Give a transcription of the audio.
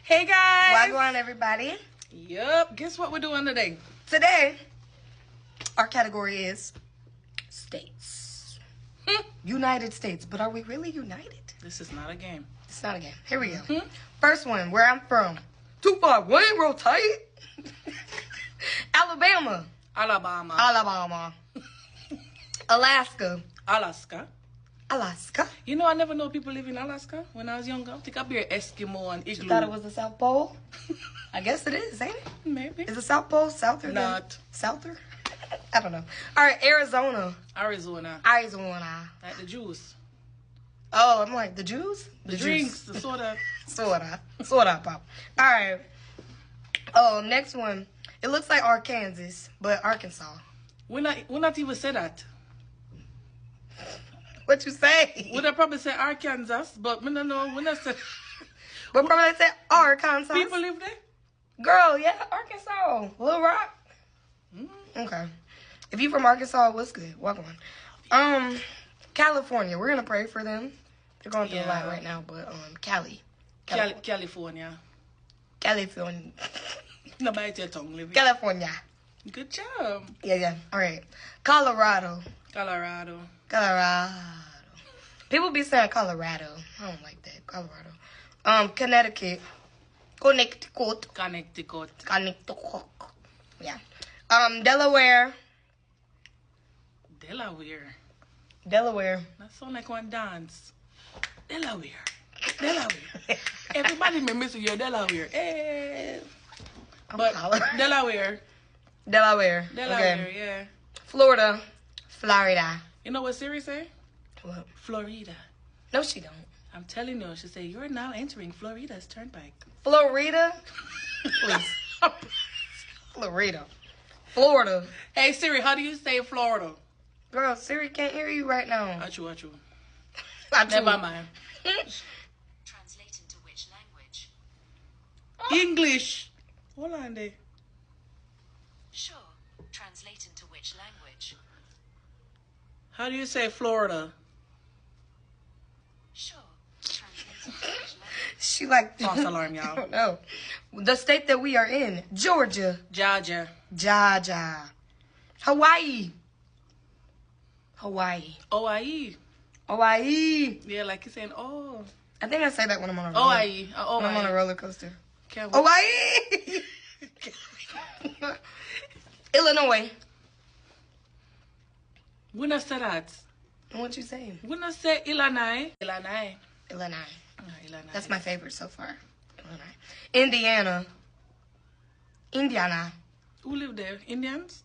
Hey guys! Wagwan, everybody. Yup, guess what we're doing today? Today, our category is states. United States. But are we really united? This is not a game. It's not a game. Here we go. First one, where I'm from. 251, real tight. Alabama. Alabama. Alaska. Alaska. You know, I never know people live in Alaska. When I was younger, I think I'd be an Eskimo and igloo. You thought it was the South Pole? I guess it is, ain't it? Maybe. Is the South Pole souther? Not. Souther? I don't know. All right, Arizona. Arizona. Like the juice. Oh, I'm like, the Jews? The drinks, the soda. Soda pop. All right. Oh, next one. It looks like Arkansas, but Arkansas. We're not even say that. What you say? Would I probably say Arkansas, but we don't know. We're not say. But probably say Arkansas. People live there? Girl, yeah, Arkansas. Little Rock. Okay. If you from Arkansas, what's good? Welcome on. California. We're gonna pray for them. They're going through a lot right now, but California. Nobody tell tongue living. California. Good job. Yeah. All right. Colorado. People be saying Colorado. I don't like that. Colorado. Connecticut. Yeah. Delaware. That sound like one dance. Delaware. Everybody may miss you, Delaware. Hey. But Delaware. Okay. Yeah. Florida. You know what Siri say? What? Florida. No, she don't. I'm telling you, she say, you're now entering Florida's turnpike. Florida? Please. Florida. Hey, Siri, how do you say Florida? Girl, Siri can't hear you right now. Achoo. Achoo. Never mind. Translate into which language? English. Hold on there. Sure. Translate into which language? How do you say Florida? Sure. Translate into which language? She like false alarm, y'all. I don't know. The state that we are in, Georgia. Hawaii. Hawaii. Yeah, like you're saying, oh. I think I say that when I'm on a Hawaii. when I'm on a roller coaster. Hawaii. Illinois. We not say that. What you saying? We not say Illinois. Illinois. Illinois. That's my favorite so far. Illinois. Indiana. Who live there? Indians?